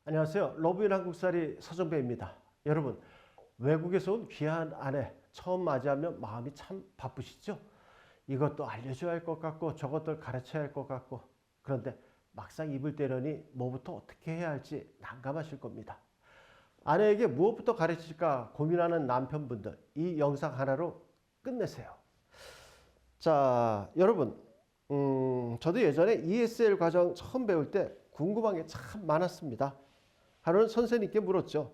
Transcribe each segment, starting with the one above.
안녕하세요. 러브인 한국살이 서정배입니다. 여러분, 외국에서 온 귀한 아내 처음 맞이하면 마음이 참 바쁘시죠? 이것도 알려줘야 할 것 같고 저것들 가르쳐야 할 것 같고, 그런데 막상 입을 때려니 뭐부터 어떻게 해야 할지 난감하실 겁니다. 아내에게 무엇부터 가르칠까 고민하는 남편분들, 이 영상 하나로 끝내세요. 자, 여러분, 저도 예전에 ESL 과정 처음 배울 때 궁금한 게 참 많았습니다. 하루는 선생님께 물었죠.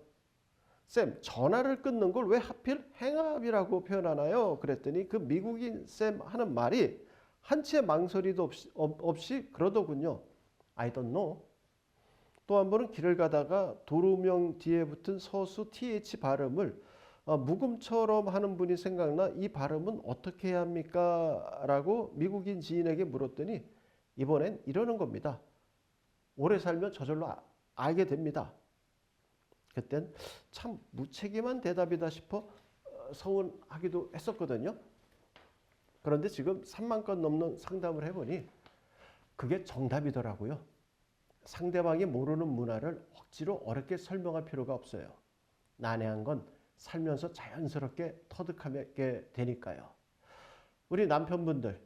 쌤, 전화를 끊는 걸 왜 하필 행압이라고 표현하나요? 그랬더니 그 미국인 쌤 하는 말이 한치의 망설이도 없이 그러더군요. I don't know. 또 한 번은 길을 가다가 도로명 뒤에 붙은 서수 TH 발음을 묵음처럼 하는 분이 생각나 이 발음은 어떻게 해야 합니까? 라고 미국인 지인에게 물었더니 이번엔 이러는 겁니다. 오래 살면 저절로 알게 됩니다. 그땐 참 무책임한 대답이다 싶어 서운하기도 했었거든요. 그런데 지금 3만 건 넘는 상담을 해보니 그게 정답이더라고요. 상대방이 모르는 문화를 억지로 어렵게 설명할 필요가 없어요. 난해한 건 살면서 자연스럽게 터득하게 되니까요. 우리 남편분들,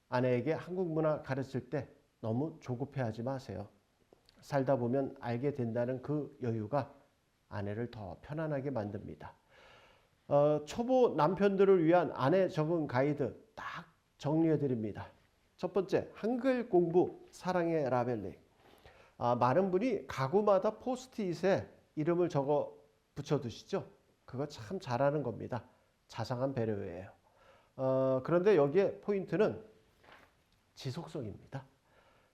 아내에게 한국 문화 가르칠 때 너무 조급해하지 마세요. 살다 보면 알게 된다는 그 여유가 아내를 더 편안하게 만듭니다. 초보 남편들을 위한 아내 적응 가이드 딱 정리해 드립니다. 첫 번째, 한글 공부 사랑의 라벨링. 많은 분이 가구마다 포스트잇에 이름을 적어 붙여두시죠. 그거 참 잘하는 겁니다. 자상한 배려예요. 그런데 여기에 포인트는 지속성입니다.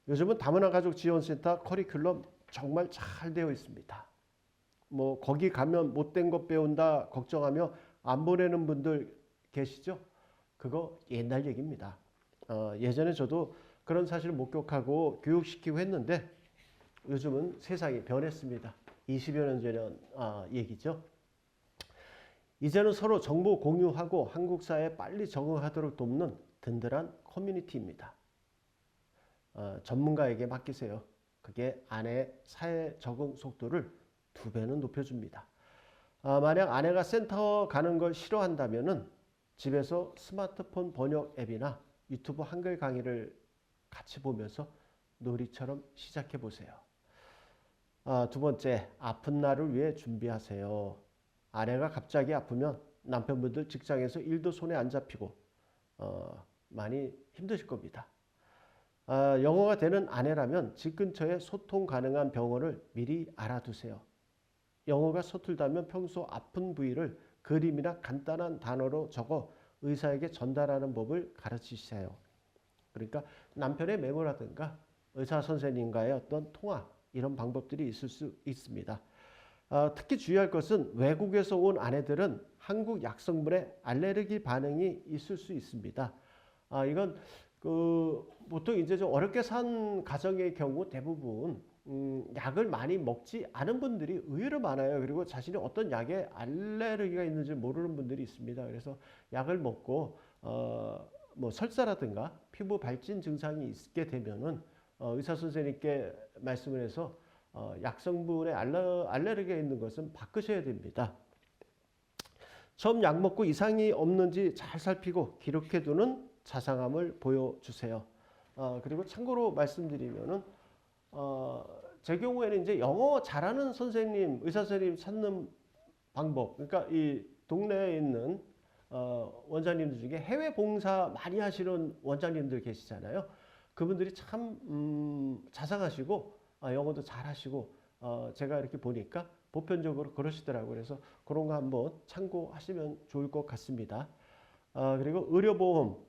요즘은 다문화 가족 지원센터 커리큘럼 정말 잘 되어 있습니다. 뭐 거기 가면 못된 것 배운다 걱정하며 안 보내는 분들 계시죠? 그거 옛날 얘기입니다. 예전에 저도 그런 사실을 목격하고 교육시키고 했는데 요즘은 세상이 변했습니다. 20여 년 전 얘기죠. 이제는 서로 정보 공유하고 한국 사회에 빨리 적응하도록 돕는 든든한 커뮤니티입니다. 전문가에게 맡기세요. 그게 아내의 사회 적응 속도를 2배는 높여줍니다. 만약 아내가 센터 가는 걸 싫어한다면은 집에서 스마트폰 번역 앱이나 유튜브 한글 강의를 같이 보면서 놀이처럼 시작해 보세요. 두 번째, 아픈 날을 위해 준비하세요. 아내가 갑자기 아프면 남편분들 직장에서 일도 손에 안 잡히고 많이 힘드실 겁니다. 영어가 되는 아내라면 집 근처에 소통 가능한 병원을 미리 알아두세요. 영어가 서툴다면 평소 아픈 부위를 그림이나 간단한 단어로 적어 의사에게 전달하는 법을 가르치세요. 그러니까 남편의 메모라든가 의사 선생님과의 어떤 통화 이런 방법들이 있을 수 있습니다. 특히 주의할 것은 외국에서 온 아내들은 한국 약성분에 알레르기 반응이 있을 수 있습니다. 이건 보통 이제 좀 어렵게 산 가정의 경우 대부분 약을 많이 먹지 않은 분들이 의외로 많아요. 그리고 자신이 어떤 약에 알레르기가 있는지 모르는 분들이 있습니다. 그래서 약을 먹고 뭐 설사라든가 피부 발진 증상이 있게 되면은 의사 선생님께 말씀을 해서 약성분에 알레르기가 있는 것은 바꾸셔야 됩니다. 처음 약 먹고 이상이 없는지 잘 살피고 기록해두는 자상함을 보여주세요. 그리고 참고로 말씀드리면은 제 경우에는 이제 영어 잘하는 선생님, 의사 선생님 찾는 방법, 그러니까 이 동네에 있는 원장님들 중에 해외 봉사 많이 하시는 원장님들 계시잖아요. 그분들이 참 자상하시고 영어도 잘하시고 제가 이렇게 보니까 보편적으로 그러시더라고요. 그래서 그런 거 한번 참고하시면 좋을 것 같습니다. 그리고 의료보험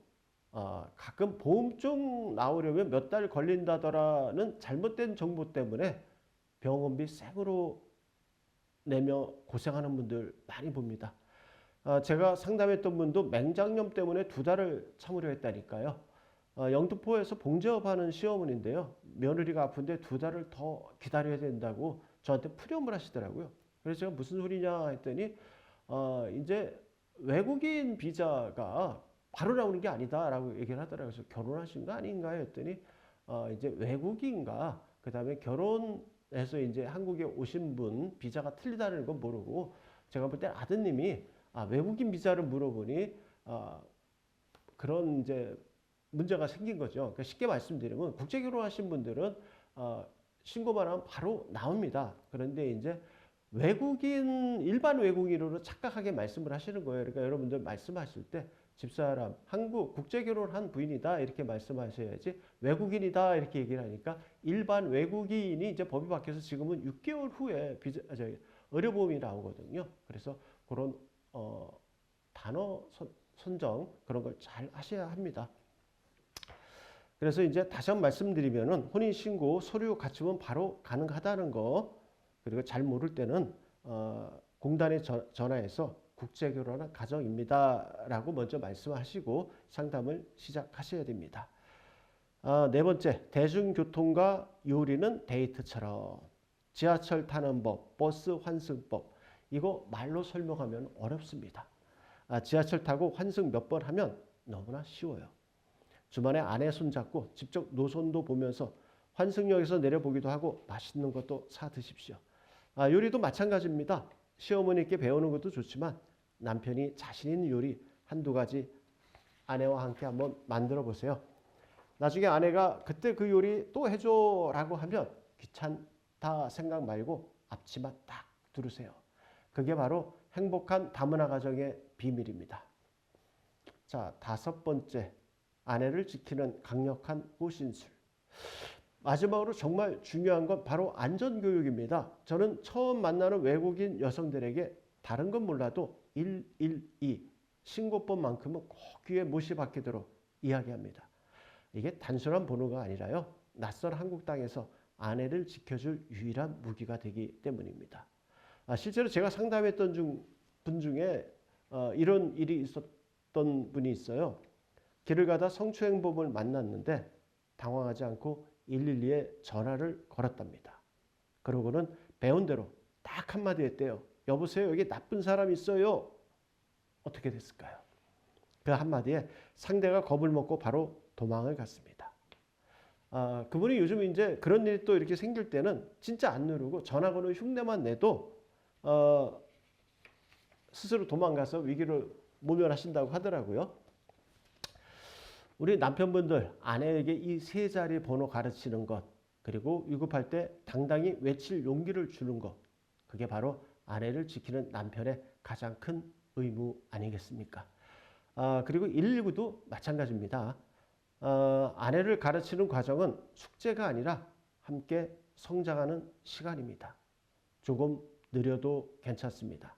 가끔 보험증 나오려면 몇 달 걸린다더라는 잘못된 정보 때문에 병원비 생으로 내며 고생하는 분들 많이 봅니다. 제가 상담했던 분도 맹장염 때문에 2달을 참으려 했다니까요. 영등포에서 봉제업하는 시어머니인데요. 며느리가 아픈데 2달을 더 기다려야 된다고 저한테 풀이험을 하시더라고요. 그래서 제가 무슨 소리냐 했더니 이제 외국인 비자가 바로 나오는 게 아니다라고 얘기를 하더라고요. 그래서 결혼하신 거 아닌가요? 했더니 이제 외국인과 그 다음에 결혼 해서 이제 한국에 오신 분 비자가 틀리다는 건 모르고 제가 볼 때 아드님이 외국인 비자를 물어보니 그런 이제 문제가 생긴 거죠. 그러니까 쉽게 말씀드리면 국제 결혼하신 분들은 신고만 하면 바로 나옵니다. 그런데 이제 외국인 일반 외국인으로 착각하게 말씀을 하시는 거예요. 그러니까 여러분들 말씀하실 때 집사람 한국 국제 결혼한 부인이다 이렇게 말씀하셔야지 외국인이다 이렇게 얘기를 하니까 일반 외국인이 이제 법이 바뀌어서 지금은 6개월 후에 의료보험이 나오거든요. 그래서 그런 단어 선정 그런 걸 잘 하셔야 합니다. 그래서 이제 다시 한번 말씀드리면은 혼인신고 서류 갖추면 바로 가능하다는 거, 그리고 잘 모를 때는 공단에 전화해서 국제결혼한 가정입니다라고 먼저 말씀하시고 상담을 시작하셔야 됩니다. 네 번째, 대중교통과 요리는 데이트처럼. 지하철 타는 법, 버스 환승법. 이거 말로 설명하면 어렵습니다. 지하철 타고 환승 몇 번 하면 너무나 쉬워요. 주말에 아내 손잡고 직접 노선도 보면서 환승역에서 내려보기도 하고 맛있는 것도 사 드십시오. 요리도 마찬가지입니다. 시어머니께 배우는 것도 좋지만 남편이 자신 있는 요리 한두 가지 아내와 함께 한번 만들어 보세요. 나중에 아내가 그때 그 요리 또 해줘 라고 하면 귀찮다 생각 말고 앞치마 딱 두르세요. 그게 바로 행복한 다문화 가정의 비밀입니다. 자, 다섯 번째, 아내를 지키는 강력한 호신술. 마지막으로 정말 중요한 건 바로 안전교육입니다. 저는 처음 만나는 외국인 여성들에게 다른 건 몰라도 112 신고법만큼은 꼭 귀에 못이 박히도록 이야기합니다. 이게 단순한 번호가 아니라요, 낯선 한국 땅에서 아내를 지켜줄 유일한 무기가 되기 때문입니다. 실제로 제가 상담했던 분 중에 이런 일이 있었던 분이 있어요. 길을 가다 성추행범을 만났는데 당황하지 않고 112에 전화를 걸었답니다. 그러고는 배운 대로 딱 한마디 했대요. 여보세요, 여기 나쁜 사람 있어요. 어떻게 됐을까요? 그 한마디에 상대가 겁을 먹고 바로 도망을 갔습니다. 그분이 요즘 이제 그런 일이 또 이렇게 생길 때는 진짜 안 누르고 전화번호 흉내만 내도 스스로 도망가서 위기를 모면하신다고 하더라고요. 우리 남편분들 아내에게 이 세 자리 번호 가르치는 것, 그리고 위급할 때 당당히 외칠 용기를 주는 것, 그게 바로 아내를 지키는 남편의 가장 큰 의무 아니겠습니까? 그리고 119도 마찬가지입니다. 아내를 가르치는 과정은 숙제가 아니라 함께 성장하는 시간입니다. 조금 느려도 괜찮습니다.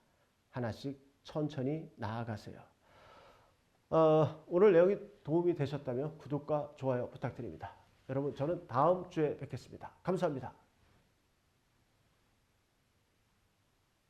하나씩 천천히 나아가세요. 오늘 내용이 도움이 되셨다면 구독과 좋아요 부탁드립니다. 여러분, 저는 다음 주에 뵙겠습니다. 감사합니다.